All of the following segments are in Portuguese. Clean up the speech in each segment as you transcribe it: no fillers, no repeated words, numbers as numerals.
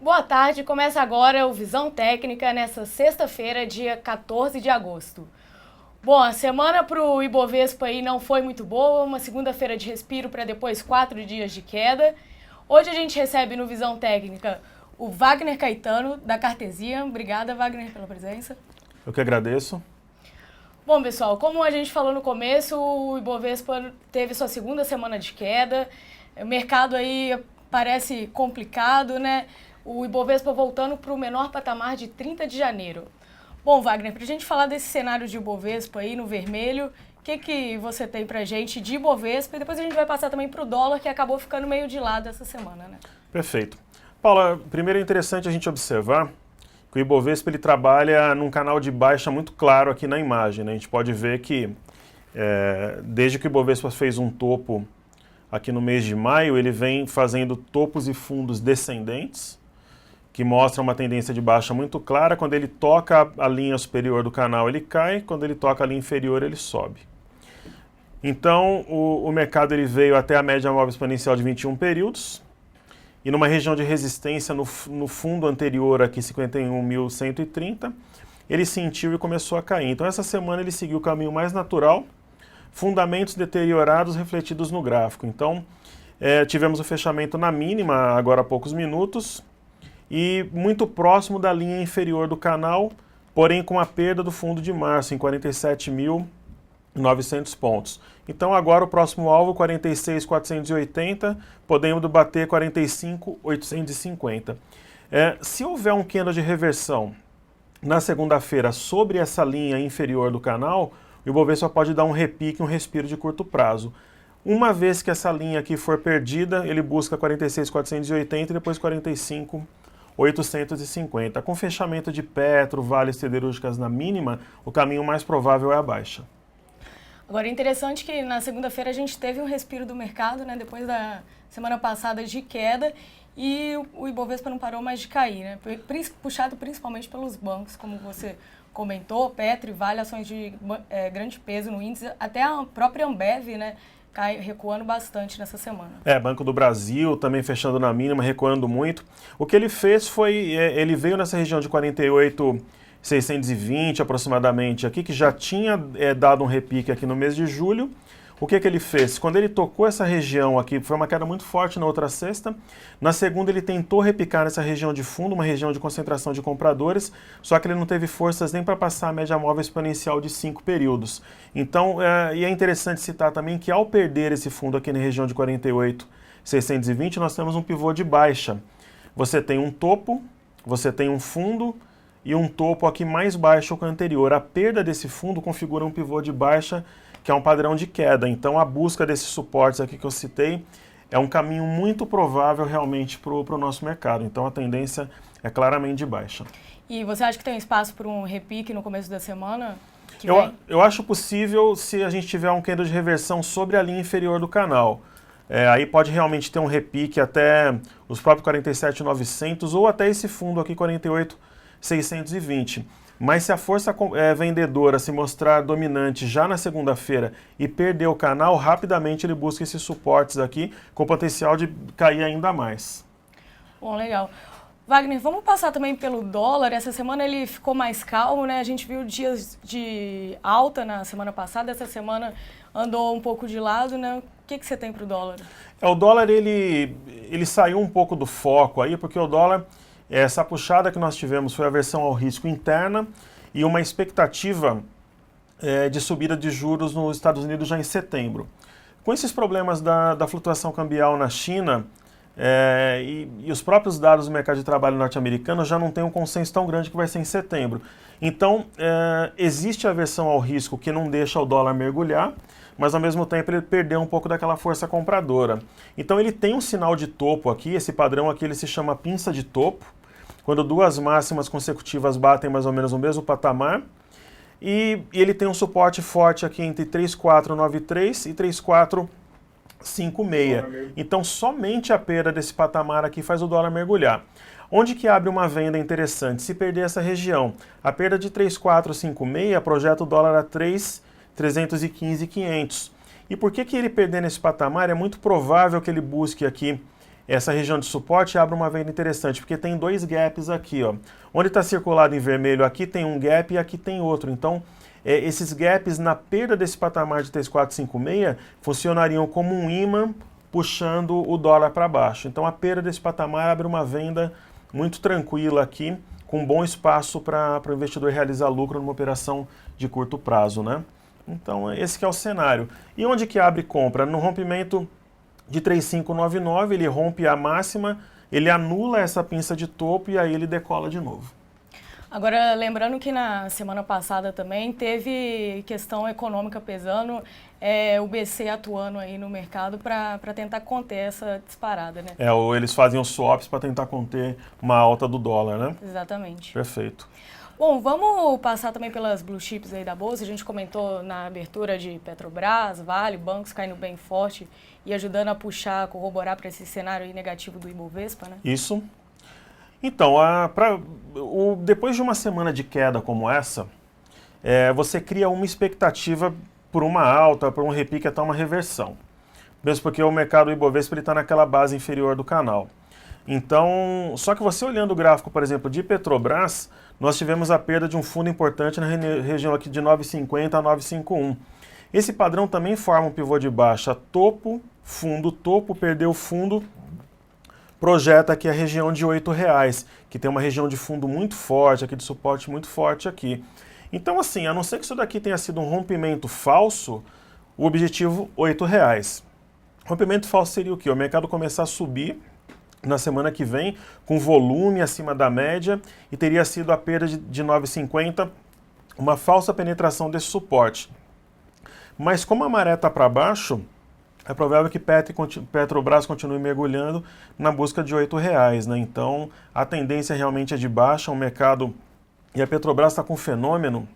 Boa tarde, começa agora o Visão Técnica nessa sexta-feira, dia 14 de agosto. Bom, a semana para o Ibovespa aí não foi muito boa, uma segunda-feira de respiro para depois 4 dias de queda. Hoje a gente recebe no Visão Técnica o Wagner Caetano, da Cartesian. Obrigada, Wagner, pela presença. Eu que agradeço. Bom, pessoal, como a gente falou no começo, o Ibovespa teve sua segunda semana de queda. O mercado aí parece complicado, né? O Ibovespa voltando para o menor patamar de 30 de janeiro. Bom, Wagner, para a gente falar desse cenário de Ibovespa aí no vermelho, o que você tem para a gente de Ibovespa? E depois a gente vai passar também para o dólar, que acabou ficando meio de lado essa semana, né? Perfeito. Paula, primeiro é interessante a gente observar que o Ibovespa ele trabalha num canal de baixa muito claro aqui na imagem, né? A gente pode ver que desde que o Ibovespa fez um topo aqui no mês de maio, ele vem fazendo topos e fundos descendentes, que mostra uma tendência de baixa muito clara. Quando ele toca a linha superior do canal, ele cai. Quando ele toca a linha inferior, ele sobe. Então, o mercado ele veio até a média móvel exponencial de 21 períodos. E numa região de resistência no fundo anterior, aqui 51.130, ele sentiu e começou a cair. Então, essa semana ele seguiu o caminho mais natural, fundamentos deteriorados refletidos no gráfico. Então, tivemos o fechamento na mínima agora há poucos minutos, e muito próximo da linha inferior do canal, porém com a perda do fundo de março em 47.900 pontos. Então agora o próximo alvo, 46.480, podemos bater 45.850. Se houver um candle de reversão na segunda-feira sobre essa linha inferior do canal, o Ibovespa pode dar um repique, um respiro de curto prazo. Uma vez que essa linha aqui for perdida, ele busca 46.480 e depois 45.850. Com fechamento de Petro, Vale Siderúrgicas na mínima, o caminho mais provável é a baixa. Agora, é interessante que na segunda-feira a gente teve um respiro do mercado, né, depois da semana passada de queda, e o Ibovespa não parou mais de cair, né, puxado principalmente pelos bancos, como você comentou, Petro e Vale, ações de grande peso no índice, até a própria Ambev, né, recuando bastante nessa semana. Banco do Brasil também fechando na mínima, recuando muito. O que ele fez foi, ele veio nessa região de 48.620 aproximadamente aqui, que já tinha dado um repique aqui no mês de julho. O que ele fez? Quando ele tocou essa região aqui, foi uma queda muito forte na outra sexta. Na segunda ele tentou repicar nessa região de fundo, uma região de concentração de compradores, só que ele não teve forças nem para passar a média móvel exponencial de 5 períodos. Então, e é interessante citar também que ao perder esse fundo aqui na região de 48.620, nós temos um pivô de baixa. Você tem um topo, você tem um fundo e um topo aqui mais baixo que o anterior. A perda desse fundo configura um pivô de baixa, que é um padrão de queda. Então, a busca desses suportes aqui que eu citei é um caminho muito provável realmente para o nosso mercado. Então, a tendência é claramente de baixa. E você acha que tem espaço para um repique no começo da semana? Eu acho possível se a gente tiver um candle de reversão sobre a linha inferior do canal. Aí pode realmente ter um repique até os próprios 47.900 ou até esse fundo aqui, 48.620. Mas se a força vendedora se mostrar dominante já na segunda-feira e perder o canal, rapidamente ele busca esses suportes aqui com potencial de cair ainda mais. Bom, legal. Wagner, vamos passar também pelo dólar. Essa semana ele ficou mais calmo, né? A gente viu dias de alta na semana passada, essa semana andou um pouco de lado, né? O que você tem para o dólar? O dólar ele saiu um pouco do foco aí, porque o dólar... Essa puxada que nós tivemos foi a aversão ao risco interna e uma expectativa de subida de juros nos Estados Unidos já em setembro. Com esses problemas da flutuação cambial na China e os próprios dados do mercado de trabalho norte-americano já não tem um consenso tão grande que vai ser em setembro. Então, existe a aversão ao risco que não deixa o dólar mergulhar, mas ao mesmo tempo ele perdeu um pouco daquela força compradora. Então ele tem um sinal de topo aqui, esse padrão aqui ele se chama pinça de topo, quando duas máximas consecutivas batem mais ou menos no mesmo patamar, e ele tem um suporte forte aqui entre 3.493 e 3.456. Então somente a perda desse patamar aqui faz o dólar mergulhar. Onde que abre uma venda interessante? Se perder essa região, a perda de 3.456 projeta o dólar a 315.500. E por que ele perder nesse patamar? É muito provável que ele busque aqui essa região de suporte abre uma venda interessante, porque tem dois gaps aqui, ó. Onde está circulado em vermelho aqui tem um gap e aqui tem outro. Então, esses gaps na perda desse patamar de 3,456 funcionariam como um imã puxando o dólar para baixo. Então, a perda desse patamar abre uma venda muito tranquila aqui, com bom espaço para o investidor realizar lucro numa operação de curto prazo, né? Então, esse que é o cenário. E onde que abre compra? No rompimento de 3,599, ele rompe a máxima, ele anula essa pinça de topo e aí ele decola de novo. Agora, lembrando que na semana passada também teve questão econômica pesando, o BC atuando aí no mercado para tentar conter essa disparada, né? Eles fazem os swaps para tentar conter uma alta do dólar, né? Exatamente. Perfeito. Bom, vamos passar também pelas blue chips aí da Bolsa. A gente comentou na abertura de Petrobras, Vale, bancos caindo bem forte e ajudando a puxar, corroborar para esse cenário aí negativo do Ibovespa, né? Isso. Então, depois de uma semana de queda como essa, você cria uma expectativa por uma alta, por um repique até uma reversão. Mesmo porque o mercado Ibovespa está naquela base inferior do canal. Então, só que você olhando o gráfico, por exemplo, de Petrobras, nós tivemos a perda de um fundo importante na região aqui de 9,50 a 9,51. Esse padrão também forma um pivô de baixa, topo, fundo, topo, perdeu fundo, projeta aqui a região de R$8, que tem uma região de fundo muito forte, aqui de suporte muito forte aqui. Então, assim, a não ser que isso daqui tenha sido um rompimento falso, o objetivo R$8. Rompimento falso seria o quê? O mercado começar a subir na semana que vem, com volume acima da média, e teria sido a perda de 9,50, uma falsa penetração desse suporte. Mas como a maré está para baixo, é provável que Petrobras continue mergulhando na busca de R$8, né? Então, a tendência realmente é de baixa, o mercado... E a Petrobras está com um fenômeno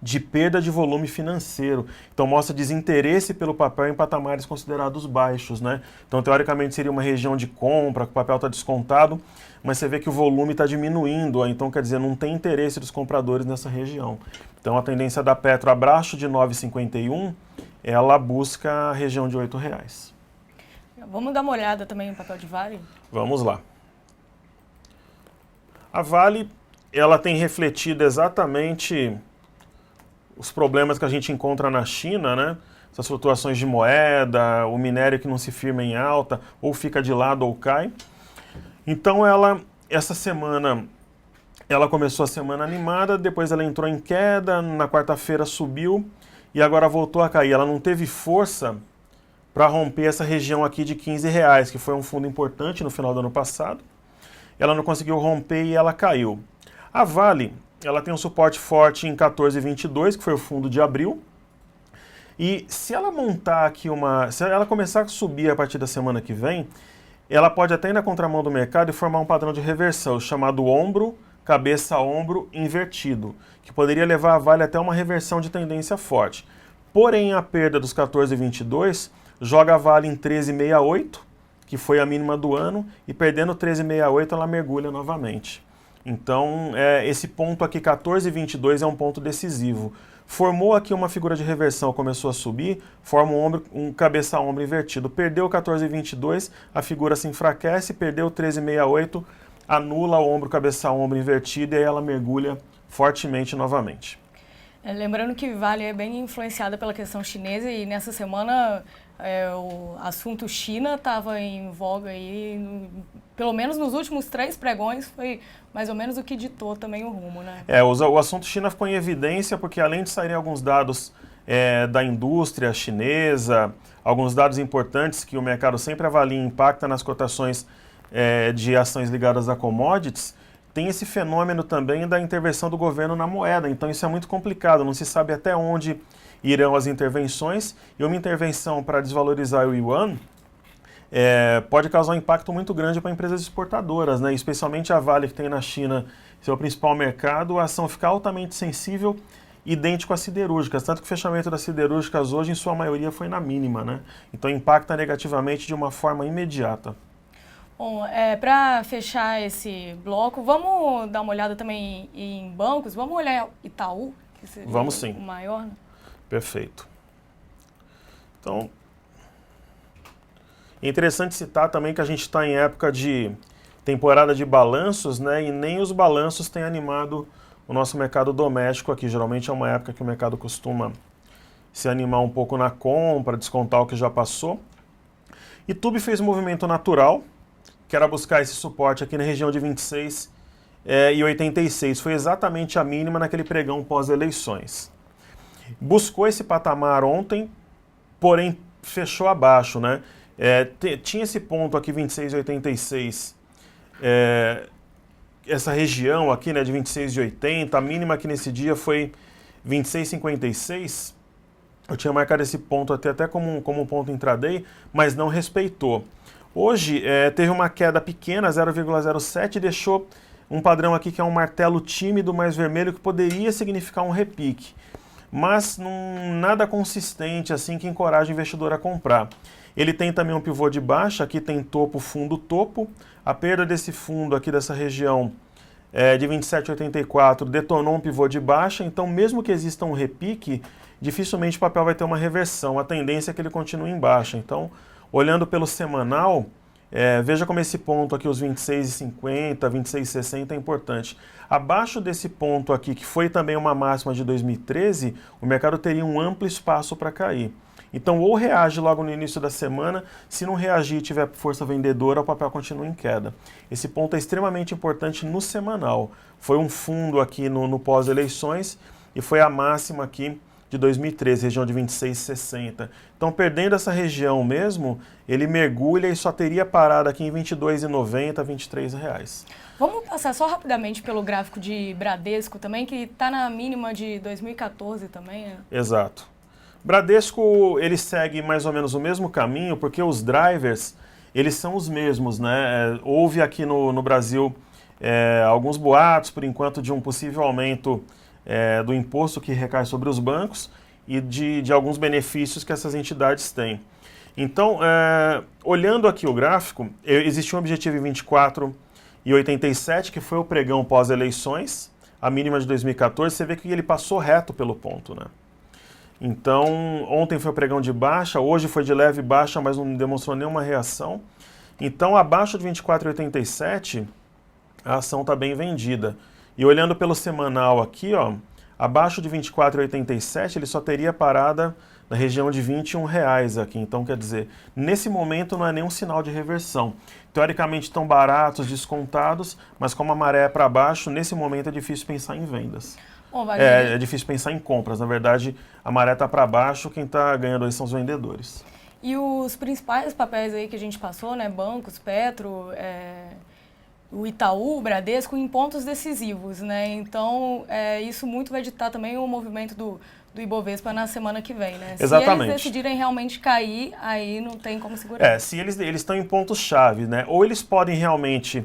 de perda de volume financeiro. Então, mostra desinteresse pelo papel em patamares considerados baixos, né? Então, teoricamente, seria uma região de compra, que o papel está descontado, mas você vê que o volume está diminuindo, então, quer dizer, não tem interesse dos compradores nessa região. Então, a tendência da Petro abaixo de 9,51, ela busca a região de R$8. Vamos dar uma olhada também no papel de Vale? Vamos lá. A Vale, ela tem refletido exatamente os problemas que a gente encontra na China, né? Essas flutuações de moeda, o minério que não se firma em alta, ou fica de lado ou cai. Então, essa semana, ela começou a semana animada, depois ela entrou em queda, na quarta-feira subiu, e agora voltou a cair. Ela não teve força para romper essa região aqui de R$15, que foi um fundo importante no final do ano passado. Ela não conseguiu romper e ela caiu. A Vale, ela tem um suporte forte em 14,22, que foi o fundo de abril. E se ela montar aqui se ela começar a subir a partir da semana que vem, ela pode até ir na contramão do mercado e formar um padrão de reversão, chamado ombro, cabeça-ombro invertido, que poderia levar a Vale até uma reversão de tendência forte. Porém, a perda dos 14,22 joga a Vale em 13,68, que foi a mínima do ano, e perdendo 13,68 ela mergulha novamente. Então, esse ponto aqui, 14,22, é um ponto decisivo. Formou aqui uma figura de reversão, começou a subir, forma um cabeça-ombro invertido. Perdeu 14,22, a figura se enfraquece, perdeu 13,68, anula o ombro, cabeça-ombro invertido e aí ela mergulha fortemente novamente. Lembrando que Vale é bem influenciada pela questão chinesa e nessa semana o assunto China estava em voga aí, pelo menos nos últimos 3 pregões, foi mais ou menos o que ditou também o rumo, né? O assunto China ficou em evidência porque além de saírem alguns dados da indústria chinesa, alguns dados importantes que o mercado sempre avalia e impacta nas cotações de ações ligadas a commodities, tem esse fenômeno também da intervenção do governo na moeda. Então isso é muito complicado, não se sabe até onde irão as intervenções, e uma intervenção para desvalorizar o yuan pode causar um impacto muito grande para empresas exportadoras, né? Especialmente a Vale, que tem na China seu principal mercado, a ação fica altamente sensível, idêntico às siderúrgicas, tanto que o fechamento das siderúrgicas hoje, em sua maioria, foi na mínima, né? Então impacta negativamente de uma forma imediata. Bom, para fechar esse bloco, vamos dar uma olhada também em bancos, vamos olhar Itaú, que seria vamos sim. O maior, né? Perfeito. Então, É interessante citar também que a gente está em época de temporada de balanços, né? E nem os balanços têm animado o nosso mercado doméstico aqui. Geralmente é uma época que o mercado costuma se animar um pouco na compra, descontar o que já passou. E Tube fez um movimento natural, que era buscar esse suporte aqui na região de 26 e 86. Foi exatamente a mínima naquele pregão pós-eleições. Buscou esse patamar ontem, porém fechou abaixo, né? Tinha esse ponto aqui, 26,86, essa região aqui, né, de 26,80, a mínima aqui nesse dia foi 26,56. Eu tinha marcado esse ponto até como um ponto intraday, mas não respeitou. Hoje teve uma queda pequena, 0,07, e deixou um padrão aqui que é um martelo tímido mais vermelho que poderia significar um repique, mas nada consistente assim que encoraja o investidor a comprar. Ele tem também um pivô de baixa, aqui tem topo, fundo, topo. A perda desse fundo aqui dessa região de 27,84 detonou um pivô de baixa, então mesmo que exista um repique, dificilmente o papel vai ter uma reversão. A tendência é que ele continue em baixa. Então, olhando pelo semanal, veja como esse ponto aqui, os 26,50, 26,60 é importante. Abaixo desse ponto aqui, que foi também uma máxima de 2013, o mercado teria um amplo espaço para cair. Então, ou reage logo no início da semana, se não reagir e tiver força vendedora, o papel continua em queda. Esse ponto é extremamente importante no semanal. Foi um fundo aqui no pós-eleições e foi a máxima aqui de 2013, região de 26,60. Então, perdendo essa região mesmo, ele mergulha e só teria parado aqui em R$ 22,90, R$ 23,00. Vamos passar só rapidamente pelo gráfico de Bradesco também, que está na mínima de 2014 também, né? Exato. Bradesco, ele segue mais ou menos o mesmo caminho, porque os drivers, eles são os mesmos, né? Houve aqui no Brasil alguns boatos, por enquanto, de um possível aumento do imposto que recai sobre os bancos e de alguns benefícios que essas entidades têm. Então, olhando aqui o gráfico, existe um objetivo em 24,87, que foi o pregão pós-eleições, a mínima de 2014, você vê que ele passou reto pelo ponto, né? Então, ontem foi o pregão de baixa, hoje foi de leve baixa, mas não demonstrou nenhuma reação. Então, abaixo de 24,87, a ação está bem vendida. E olhando pelo semanal aqui, ó, abaixo de 24,87, ele só teria parada na região de R$ 21,00 aqui. Então, quer dizer, nesse momento não é nenhum sinal de reversão. Teoricamente estão baratos, descontados, mas como a maré é para baixo, nesse momento é difícil pensar em vendas. Bom, É difícil pensar em compras. Na verdade, a maré está para baixo, quem está ganhando aí são os vendedores. E os principais papéis aí que a gente passou, né? Bancos, Petro, o Itaú, o Bradesco, em pontos decisivos, né? Então, isso muito vai ditar também o movimento do Ibovespa na semana que vem, né? Exatamente. Se eles decidirem realmente cair, aí não tem como segurar. Se eles estão em pontos-chave, né? Ou eles podem realmente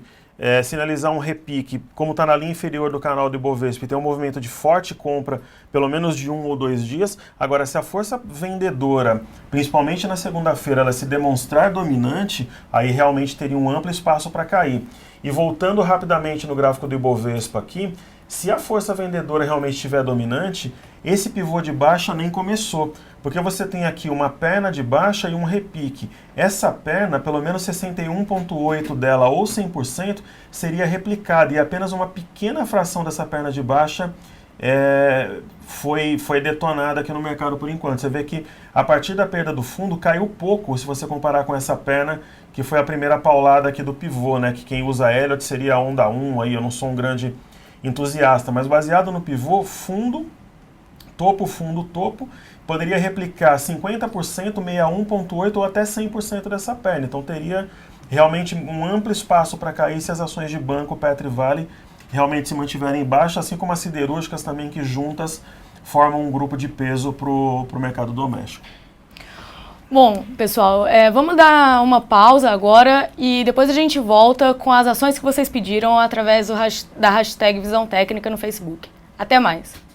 sinalizar um repique, como está na linha inferior do canal do Ibovespa, e tem um movimento de forte compra, pelo menos de 1 ou 2 dias. Agora, se a força vendedora, principalmente na segunda-feira, ela se demonstrar dominante, aí realmente teria um amplo espaço para cair. E voltando rapidamente no gráfico do Ibovespa aqui, se a força vendedora realmente estiver dominante, esse pivô de baixa nem começou, porque você tem aqui uma perna de baixa e um repique. Essa perna, pelo menos 61,8% dela ou 100%, seria replicada, e apenas uma pequena fração dessa perna de baixa foi detonada aqui no mercado por enquanto. Você vê que a partir da perda do fundo caiu pouco, se você comparar com essa perna, que foi a primeira paulada aqui do pivô, né? Que quem usa Elliott seria a onda 1, aí eu não sou um grande entusiasta, mas baseado no pivô, fundo, topo, poderia replicar 50%, 61,8% ou até 100% dessa perna. Então teria realmente um amplo espaço para cair se as ações de banco, Petro e Vale realmente se mantiverem baixas, assim como as siderúrgicas também, que juntas formam um grupo de peso para o mercado doméstico. Bom, pessoal, vamos dar uma pausa agora e depois a gente volta com as ações que vocês pediram através da hashtag Visão Técnica no Facebook. Até mais!